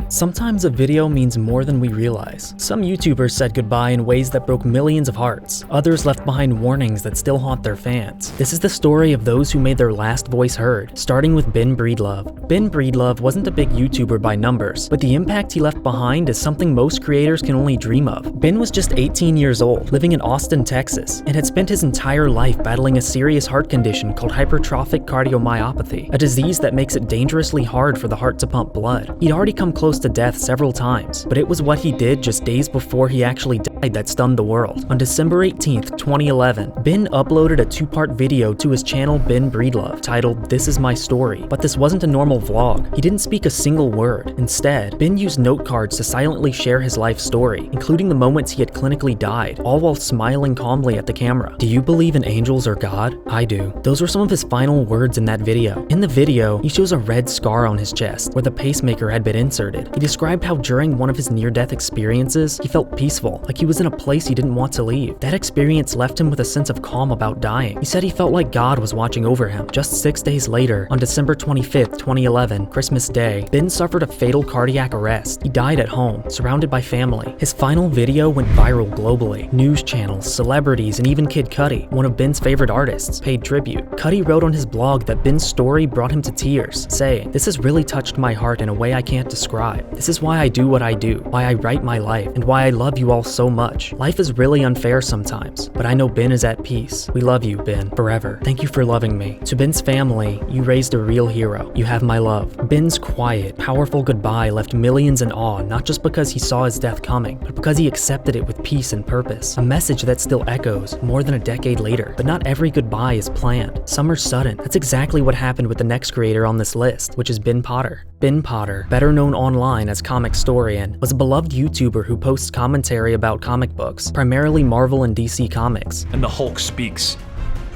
Sometimes a video means more than we realize. Some YouTubers said goodbye in ways that broke millions of hearts. Others left behind warnings that still haunt their fans. This is the story of those who made their last voice heard, starting with Ben Breedlove. Ben Breedlove wasn't a big YouTuber by numbers, but the impact he left behind is something most creators can only dream of. Ben was just 18 years old, living in Austin, Texas, and had spent his entire life battling a serious heart condition called hypertrophic cardiomyopathy, a disease that makes it dangerously hard for the heart to pump blood. He'd already come close to death several times, but it was what he did just days before he actually died that stunned the world. On December 18th, 2011, Ben uploaded a two-part video to his channel Ben Breedlove titled "This Is My Story," but this wasn't a normal vlog. He didn't speak a single word. Instead, Ben used note cards to silently share his life story, including the moments he had clinically died, all while smiling calmly at the camera. "Do you believe in angels or God? I do." Those were some of his final words in that video. In the video, he shows a red scar on his chest where the pacemaker had been inserted. He described how during one of his near-death experiences, he felt peaceful, like he was in a place he didn't want to leave. That experience left him with a sense of calm about dying. He said he felt like God was watching over him. Just 6 days later, on December 25th, 2011, Christmas Day, Ben suffered a fatal cardiac arrest. He died at home, surrounded by family. His final video went viral globally. News channels, celebrities, and even Kid Cudi, one of Ben's favorite artists, paid tribute. Cudi wrote on his blog that Ben's story brought him to tears, saying, "This has really touched my heart in a way I can't describe. This is why I do what I do, why I write my life, and why I love you all so much. Life is really unfair sometimes, but I know Ben is at peace. We love you, Ben, forever. Thank you for loving me. To Ben's family, you raised a real hero. You have my love." Ben's quiet, powerful goodbye left millions in awe, not just because he saw his death coming, but because he accepted it with peace and purpose. A message that still echoes more than a decade later. But not every goodbye is planned. Some are sudden. That's exactly what happened with the next creator on this list, which is Ben Potter. Ben Potter, better known online as Comic Storian, was a beloved YouTuber who posts commentary about comic books, primarily Marvel and DC Comics. And the Hulk speaks.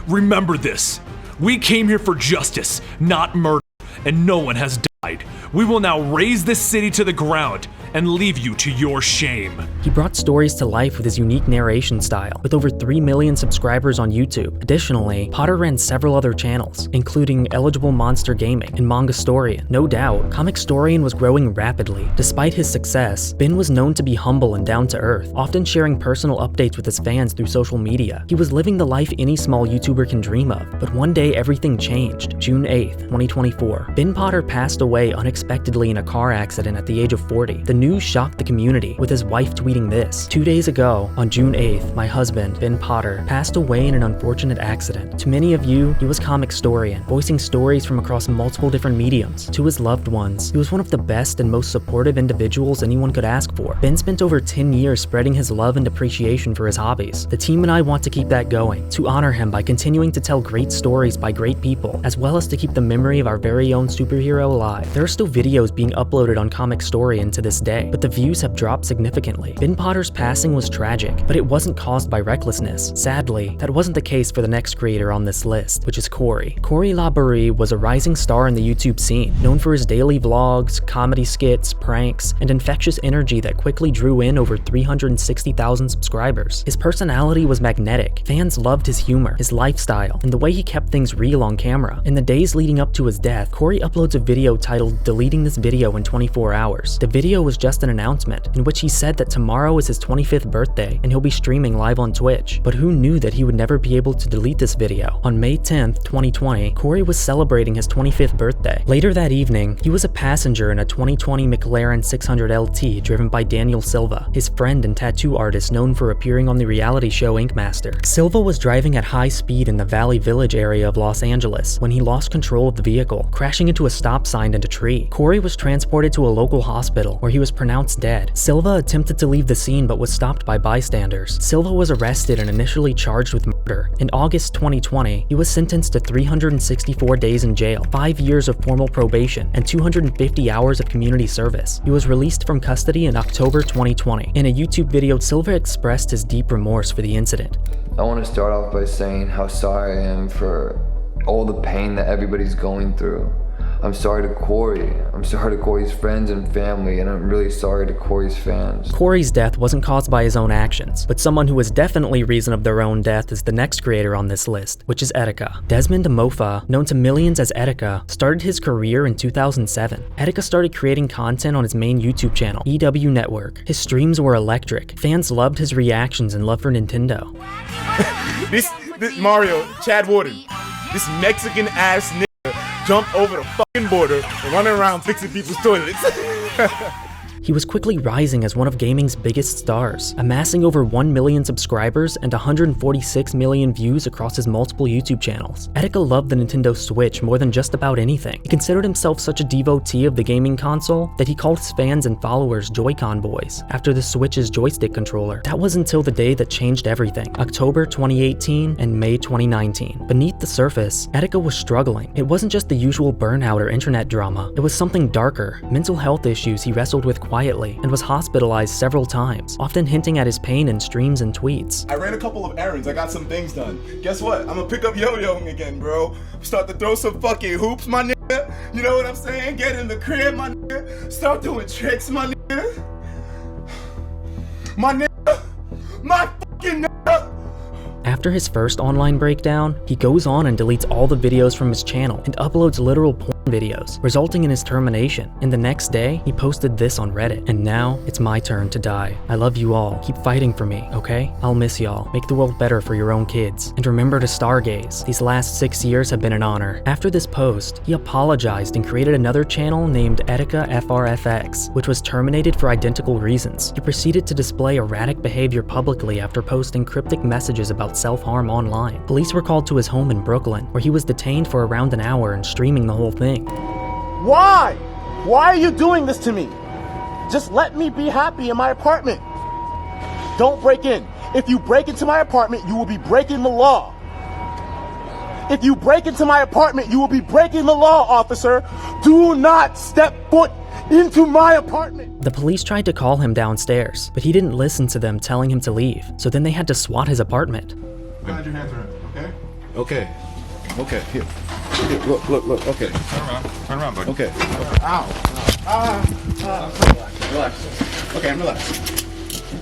"Remember this. We came here for justice, not murder, and no one has died. We will now raise this city to the ground and leave you to your shame." He brought stories to life with his unique narration style, with over 3 million subscribers on YouTube. Additionally, Potter ran several other channels, including Eligible Monster Gaming and Manga Storian. No doubt, Comic Storian was growing rapidly. Despite his success, Ben was known to be humble and down-to-earth, often sharing personal updates with his fans through social media. He was living the life any small YouTuber can dream of, but one day everything changed. June 8th, 2024. Ben Potter passed away unexpectedly in a car accident at the age of 40. The news shocked the community, with his wife tweeting this: "2 days ago, on June 8th, my husband, Ben Potter, passed away in an unfortunate accident. To many of you, he was Comic Storian, voicing stories from across multiple different mediums. To his loved ones, he was one of the best and most supportive individuals anyone could ask for. Ben spent over 10 years spreading his love and appreciation for his hobbies. The team and I want to keep that going, to honor him by continuing to tell great stories by great people, as well as to keep the memory of our very own superhero alive." There are still videos being uploaded on Comic Storian to this day, but the views have dropped significantly. Ben Potter's passing was tragic, but it wasn't caused by recklessness. Sadly, that wasn't the case for the next creator on this list, which is Corey. Corey La Barrie was a rising star in the YouTube scene, known for his daily vlogs, comedy skits, pranks, and infectious energy that quickly drew in over 360,000 subscribers. His personality was magnetic. Fans loved his humor, his lifestyle, and the way he kept things real on camera. In the days leading up to his death, Corey uploads a video titled "Deleting this video in 24 hours." The video was just an announcement in which he said that tomorrow is his 25th birthday and he'll be streaming live on Twitch. But who knew that he would never be able to delete this video? On May 10th, 2020, Corey was celebrating his 25th birthday. Later that evening, he was a passenger in a 2020 McLaren 600 LT driven by Daniel Silva, his friend and tattoo artist known for appearing on the reality show Ink Master. Silva was driving at high speed in the Valley Village area of Los Angeles when he lost control of the vehicle, crashing into a stop sign and a tree. Corey was transported to a local hospital where he was pronounced dead. Silva attempted to leave the scene but was stopped by bystanders. Silva was arrested and initially charged with murder. In August 2020, he was sentenced to 364 days in jail, 5 years of formal probation, and 250 hours of community service. He was released from custody in October 2020. In a YouTube video, Silva expressed his deep remorse for the incident. "I want to start off by saying how sorry I am for all the pain that everybody's going through. I'm sorry to Corey. I'm sorry to Corey's friends and family, and I'm really sorry to Corey's fans. Corey's death wasn't caused by his own actions, but someone who was definitely reason of their own death is the next creator on this list, which is Etika. Desmond Mofa, known to millions as Etika, started his career in 2007. Etika started creating content on his main YouTube channel, EW Network. His streams were electric. Fans loved his reactions and love for Nintendo. This Mario, Chad Warden, this Mexican ass nigga jumped over the fucking border and running around fixing people's toilets. He was quickly rising as one of gaming's biggest stars, amassing over 1 million subscribers and 146 million views across his multiple YouTube channels. Etika loved the Nintendo Switch more than just about anything. He considered himself such a devotee of the gaming console that he called his fans and followers Joy-Con boys, after the Switch's joystick controller. That was until the day that changed everything, October 2018 and May 2019. Beneath the surface, Etika was struggling. It wasn't just the usual burnout or internet drama. It was something darker, mental health issues he wrestled with quietly and was hospitalized several times, often hinting at his pain in streams and tweets. I ran a couple of errands, I got some things done. Guess what? I'm gonna pick up yo-yoing again, bro. Start to throw some fucking hoops, my nigga. You know what I'm saying? Get in the crib, my nigga. Start doing tricks, my nigga. My nigga. My fucking nigga. After his first online breakdown, he goes on and deletes all the videos from his channel and uploads literal porn videos, resulting in his termination. And the next day, he posted this on Reddit. And now, it's my turn to die. I love you all. Keep fighting for me, okay? I'll miss y'all. Make the world better for your own kids. And remember to stargaze. These last 6 years have been an honor. After this post, he apologized and created another channel named Etika FRFX, which was terminated for identical reasons. He proceeded to display erratic behavior publicly after posting cryptic messages about self-harm online. Police were called to his home in Brooklyn, where he was detained for around an hour and streaming the whole thing. Why? Why are you doing this to me? Just let me be happy in my apartment. Don't break in. If you break into my apartment, you will be breaking the law. If you break into my apartment, you will be breaking the law, officer. Do not step foot into my apartment. The police tried to call him downstairs, but he didn't listen to them telling him to leave, so then they had to SWAT his apartment. Behind your hands around, okay? Okay. Okay, here. Here, look, okay. Turn around, buddy. Okay. Ow. Relax. Okay, I'm relaxed.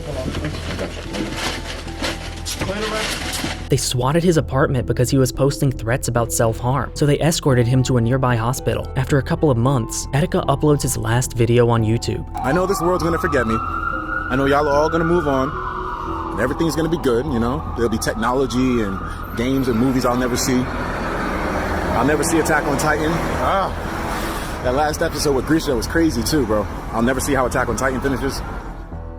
I got you. They swatted his apartment because he was posting threats about self-harm, so they escorted him to a nearby hospital. After a couple of months, Etika uploads his last video on YouTube. I know this world's gonna forget me. I know y'all are all gonna move on. And everything's gonna be good, you know? There'll be technology and games and movies I'll never see. I'll never see Attack on Titan. That last episode with Grisha was crazy too, bro. I'll never see how Attack on Titan finishes.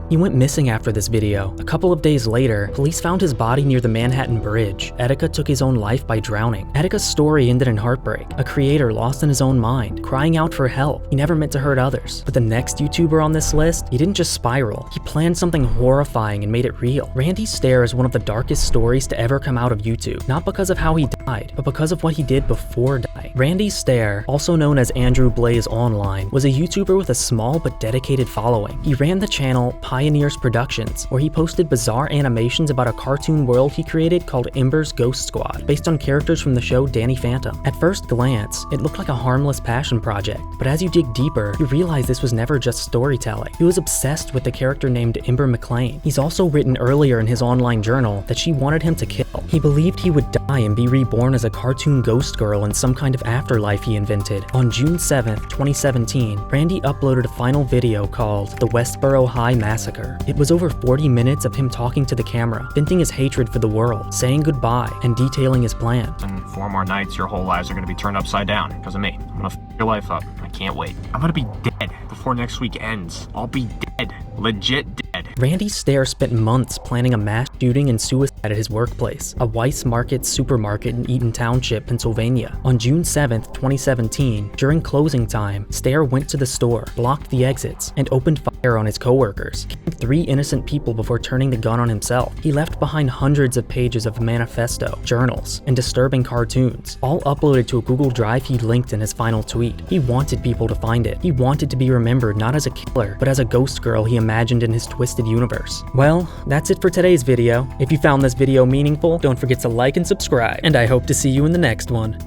He went missing after this video. A couple of days later, police found his body near the Manhattan Bridge. Etika took his own life by drowning. Etika's story ended in heartbreak. A creator lost in his own mind, crying out for help. He never meant to hurt others. But the next YouTuber on this list, he didn't just spiral. He planned something horrifying and made it real. Randy Stair is one of the darkest stories to ever come out of YouTube. Not because of how he died, but because of what he did before dying. Randy Stair, also known as Andrew Blaze Online, was a YouTuber with a small but dedicated following. He ran the channel Pioneers Productions, where he posted bizarre animations about a cartoon world he created called Ember's Ghost Squad, based on characters from the show Danny Phantom. At first glance, it looked like a harmless passion project, but as you dig deeper, you realize this was never just storytelling. He was obsessed with the character named Ember McLean. He's also written earlier in his online journal that she wanted him to kill. He believed he would die and be reborn as a cartoon ghost girl in some kind of afterlife he invented. On June 7th, 2017, Randy uploaded a final video called The Westboro High Massacre. It was over 40 minutes of him talking to the camera, venting his hatred for the world, saying goodbye, and detailing his plan. In 4 more nights, your whole lives are gonna be turned upside down because of me. I'm gonna f your life up. I can't wait. I'm gonna be dead before next week ends. I'll be dead. Legit dead. Randy Stair spent months planning a mass shooting and suicide at his workplace, a Weiss Market supermarket in Eaton Township, Pennsylvania. On June 7th, 2017, during closing time, Stair went to the store, blocked the exits, and opened fire on his coworkers, killing 3 innocent people before turning the gun on himself. He left behind hundreds of pages of manifesto, journals, and disturbing cartoons, all uploaded to a Google Drive he linked in his final tweet. He wanted people to find it. He wanted to be remembered not as a killer, but as a ghost girl he imagined in his twisted universe. Well, that's it for today's video. If you found this video meaningful, don't forget to like and subscribe, and I hope to see you in the next one.